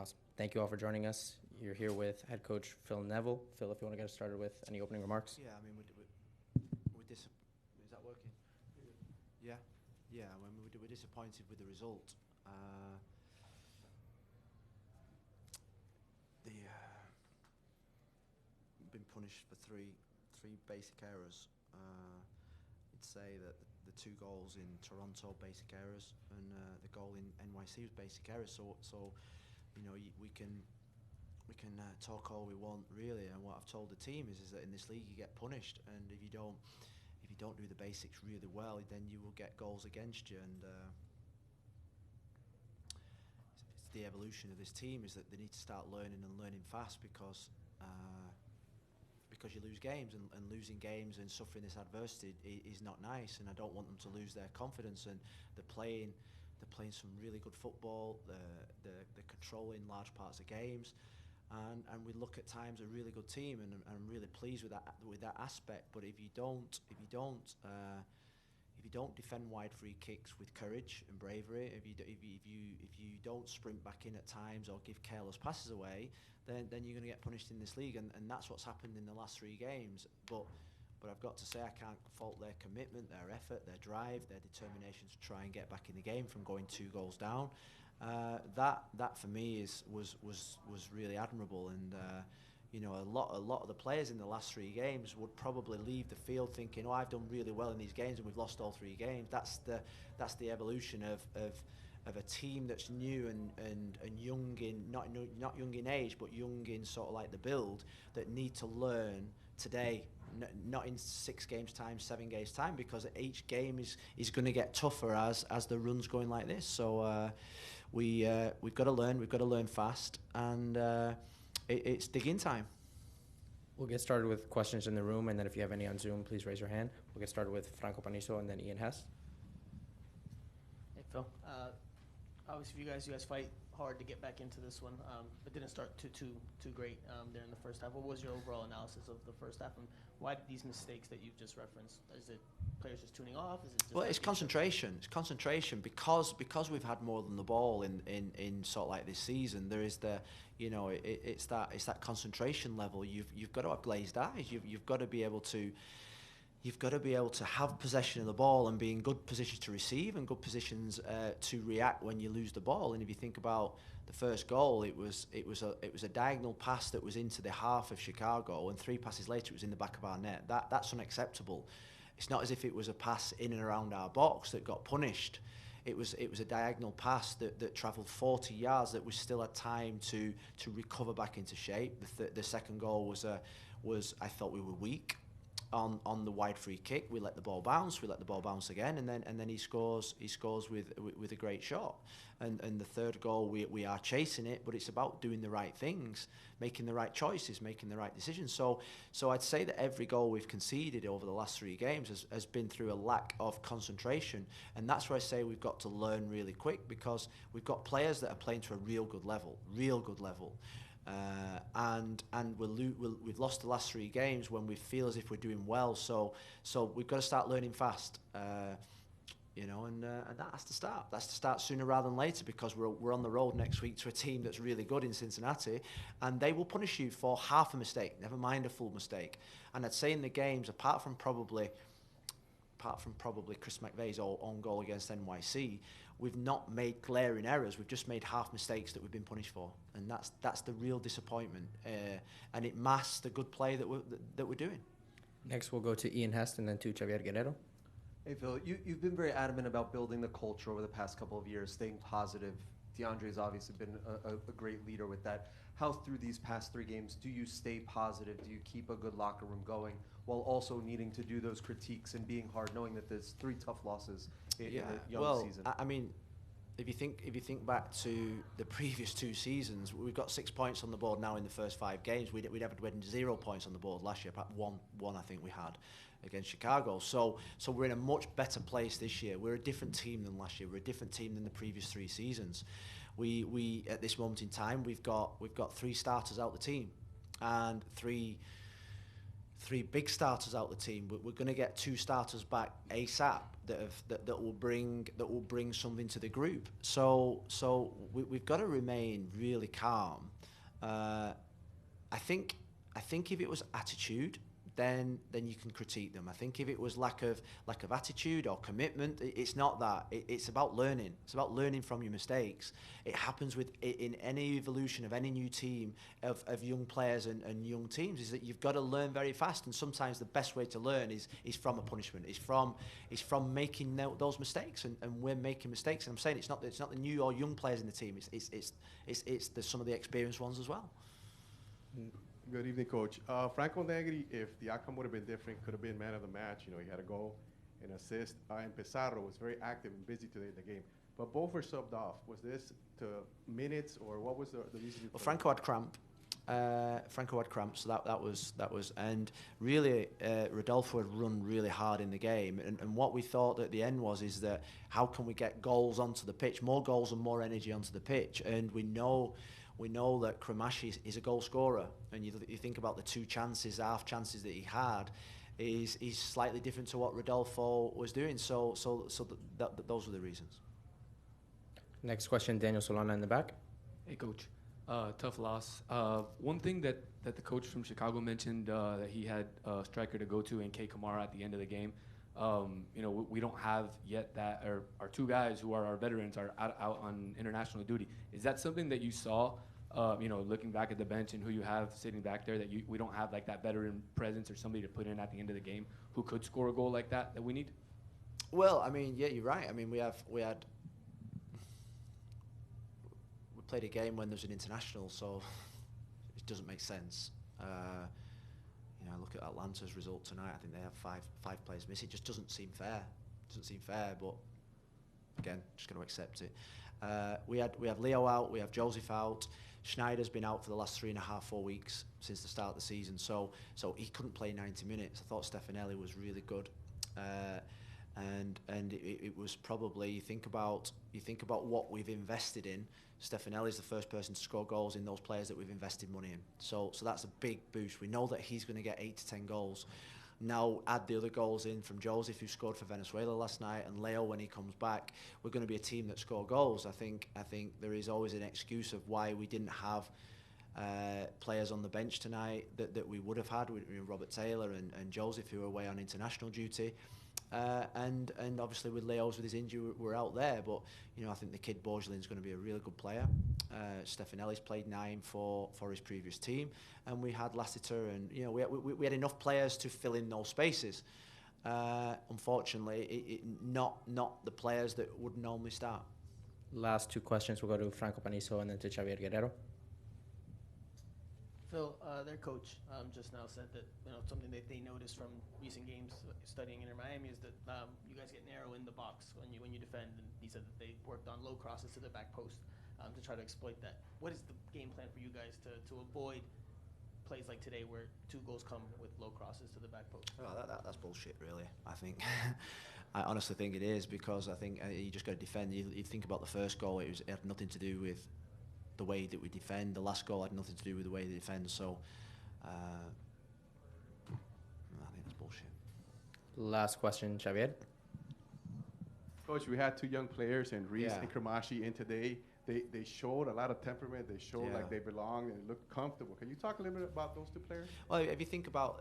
Awesome. Thank you all for joining us. You're here with head coach Phil Neville. Phil, if you want to get us started with any opening remarks. Yeah, I mean, is that working? Yeah, yeah. When we're disappointed with the result. We've been punished for three basic errors. I'd say that the 2 goals in Toronto, basic errors, and the goal in NYC was basic errors. So you know, we can talk all we want, really, and what I've told the team is that in this league you get punished, and if you don't do the basics really well, then you will get goals against you. And it's the evolution of this team is that they need to start learning fast, because you lose games, and losing games and suffering this adversity is not nice, and I don't want them to lose their confidence. And they're playing some really good football. They're controlling large parts of games, and we look at times a really good team, and I'm really pleased with that aspect. But if you don't defend wide free kicks with courage and bravery, if you don't sprint back in at times or give careless passes away, then you're going to get punished in this league, and that's what's happened in the last 3 games. But I've got to say, I can't fault their commitment, their effort, their drive, their determination to try and get back in the game from going 2 goals down. That for me was really admirable, and you know, a lot of the players in the last 3 games would probably leave the field thinking, "Oh, I've done really well in these games, and we've lost all 3 games." That's the evolution of a team that's new and young in not young in age, but young in sort of like the build, that need to learn today. Not in 6 games time, 7 games time, because each game is going to get tougher as the run's going like this. So we've got to learn fast, and it's dig-in time. We'll get started with questions in the room, and then if you have any on Zoom, please raise your hand. We'll get started with Franco Panizo and then Ian Hess. Hey, Phil. Obviously, you guys fight hard to get back into this one, but didn't start too great there in the first half. What was your overall analysis of the first half, and why did these mistakes that you've just referenced? Is it players just tuning off? Is it just it's concentration. It's concentration because we've had more than the ball in sort of like this season. There is it's that concentration level. You've got to have glazed eyes. You've got to be able to. You've got to be able to have possession of the ball and be in good positions to receive and good positions to react when you lose the ball. And if you think about the first goal, it was a diagonal pass that was into the half of Chicago, and 3 passes later it was in the back of our net. That's unacceptable. It's not as if it was a pass in and around our box that got punished. It was a diagonal pass that travelled 40 yards that we still had time to recover back into shape. The second goal was I thought we were weak. On the wide free kick, we let the ball bounce. We let the ball bounce again, and then he scores. He scores with a great shot. And the third goal, we are chasing it, but it's about doing the right things, making the right choices, making the right decisions. So I'd say that every goal we've conceded over the last 3 games has been through a lack of concentration, and that's where I say we've got to learn really quick, because we've got players that are playing to a real good level. And we've lost the last 3 games when we feel as if we're doing well. So we've got to start learning fast, and that has to start. That's to start sooner rather than later, because we're on the road next week to a team that's really good in Cincinnati, and they will punish you for half a mistake, never mind a full mistake. And I'd say in the games, apart from probably Chris McVeigh's own goal against NYC, we've not made glaring errors. We've just made half mistakes that we've been punished for, and that's the real disappointment. And it masks the good play that we're doing. Next, we'll go to Ian Hess and then to Xavier Guerrero. Hey, Phil, you've been very adamant about building the culture over the past couple of years, staying positive. DeAndre's obviously been a great leader with that. How through these past 3 games do you stay positive? Do you keep a good locker room going while also needing to do those critiques and being hard, knowing that there's 3 tough losses in the young season? I mean, if you think back to the previous 2 seasons, we've got 6 points on the board now in the first 5 games. We'd had 0 points on the board last year, perhaps one I think we had against Chicago. So we're in a much better place this year. We're a different team than last year. We're a different team than the previous 3 seasons. We at this moment in time we've got 3 starters out the team, and three 3 big starters out the team. We're going to get 2 starters back ASAP that will bring something to the group. So we've got to remain really calm. I think if it was attitude, then you can critique them. I think if it was lack of attitude or commitment, it's not that. It's about learning. It's about learning from your mistakes. It happens in any evolution of any new team of young players and young teams, is that you've got to learn very fast. And sometimes the best way to learn is from a punishment. It's from making those mistakes. And we're making mistakes. And I'm saying it's not the new or young players in the team. It's some of the experienced ones as well. Good evening, Coach. Franco Negri, if the outcome would have been different, could have been man of the match. You know, he had a goal, an assist, and Pizarro was very active and busy today in the game. But both were subbed off. Was this to minutes, or what was the reason? Well, Franco had cramp. So that was, and really, Rodolfo had run really hard in the game. And what we thought at the end is that how can we get goals onto the pitch, more goals and more energy onto the pitch? And we know that Kramashi is a goal scorer, and you think about the 2 half chances that he had, is slightly different to what Rodolfo was doing. So those were the reasons. Next question, Daniel Solana in the back. Hey, Coach. Tough loss. One thing that the coach from Chicago mentioned that he had a striker to go to in K. Kamara at the end of the game. We don't have yet that, or our 2 guys who are our veterans are out on international duty. Is that something that you saw, looking back at the bench and who you have sitting back there, that we don't have like that veteran presence or somebody to put in at the end of the game who could score a goal like that we need? Well, I mean, yeah, you're right. I mean, we played a game when there's an international, so it doesn't make sense. I look at Atlanta's result tonight. I think they have five players missing. It just doesn't seem fair. But again, just going to accept it. We have Leo out. We have Joseph out. Schneider's been out for the last 3.5, 4 weeks since the start of the season. So he couldn't play 90 minutes. I thought Stefanelli was really good. And it was probably, you think about what we've invested in. Stefanelli's the first person to score goals in those players that we've invested money in. So that's a big boost. We know that he's going to get 8 to 10 goals. Now add the other goals in from Joseph, who scored for Venezuela last night, and Leo when he comes back. We're going to be a team that score goals. I think there is always an excuse of why we didn't have players on the bench tonight that we would have had. Robert Taylor and Joseph, who are away on international duty. And obviously with Leo's with his injury, we're out there. But I think the kid Borgelin's going to be a really good player. Stefanelli's played 9 for his previous team, and we had Lassiter, and we had enough players to fill in those spaces. Unfortunately, not the players that would normally start. Last 2 questions. We'll go to Franco Panizo and then to Xavier Guerrero. Phil, their coach just now said that something that they noticed from recent games studying Inter Miami is that you guys get narrow in the box when you defend, and he said that they worked on low crosses to the back post to try to exploit that. What is the game plan for you guys to avoid plays like today where 2 goals come with low crosses to the back post? Oh, that's bullshit, really. I think I honestly think it is, because I think you just got to defend. You think about the first goal; it had nothing to do with the way that we defend. The last goal had nothing to do with the way they defend. So I think that's bullshit. Last question, Xavier. Coach, we had 2 young players, and Reese and Kramashi in today. They showed a lot of temperament. They showed like they belonged and looked comfortable. Can you talk a little bit about those 2 players? Well, if you think about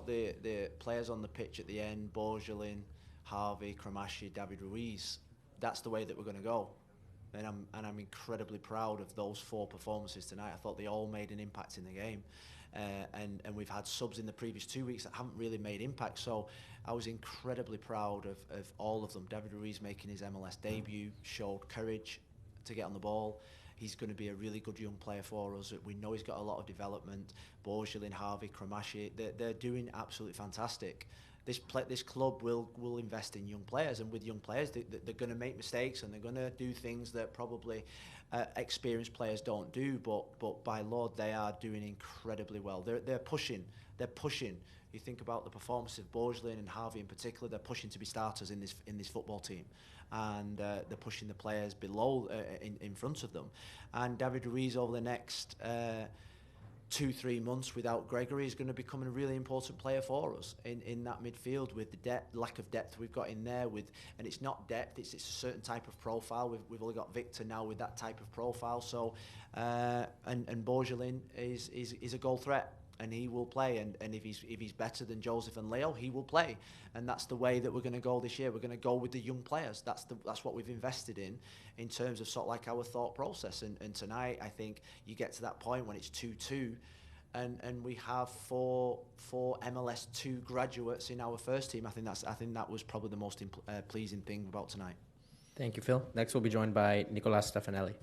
the players on the pitch at the end, Borgelin, Harvey, Kramashi, David Ruiz, that's the way that we're going to go. And I'm incredibly proud of those 4 performances tonight. I thought they all made an impact in the game, and we've had subs in the previous 2 weeks that haven't really made impact. So I was incredibly proud of all of them. David Ruiz making his MLS debut showed courage to get on the ball. He's going to be a really good young player for us. We know he's got a lot of development. Borgelin, Harvey, Kramashi, they're doing absolutely fantastic. This club will invest in young players, and with young players, they're going to make mistakes, and they're going to do things that probably experienced players don't do. But by Lord, they are doing incredibly well. They're pushing. You think about the performance of Borgelin and Harvey in particular. They're pushing to be starters in this football team, and they're pushing the players below in front of them. And David Ruiz over the next 2-3 months without Gregory is going to become a really important player for us in that midfield with the lack of depth we've got in there and it's not depth, it's a certain type of profile. We've only got Victor now with that type of profile, so and Borgelin is a goal threat, and he will play, and if he's better than Joseph and Leo, he will play, and that's the way that we're going to go this year. We're going to go with the young players. That's what we've invested in terms of sort of like our thought process. And tonight, I think you get to that point when it's 2-2, and we have four MLS2 graduates in our first team. I think that was probably the most pleasing thing about tonight. Thank you, Phil. Next, we'll be joined by Nicolas Stefanelli.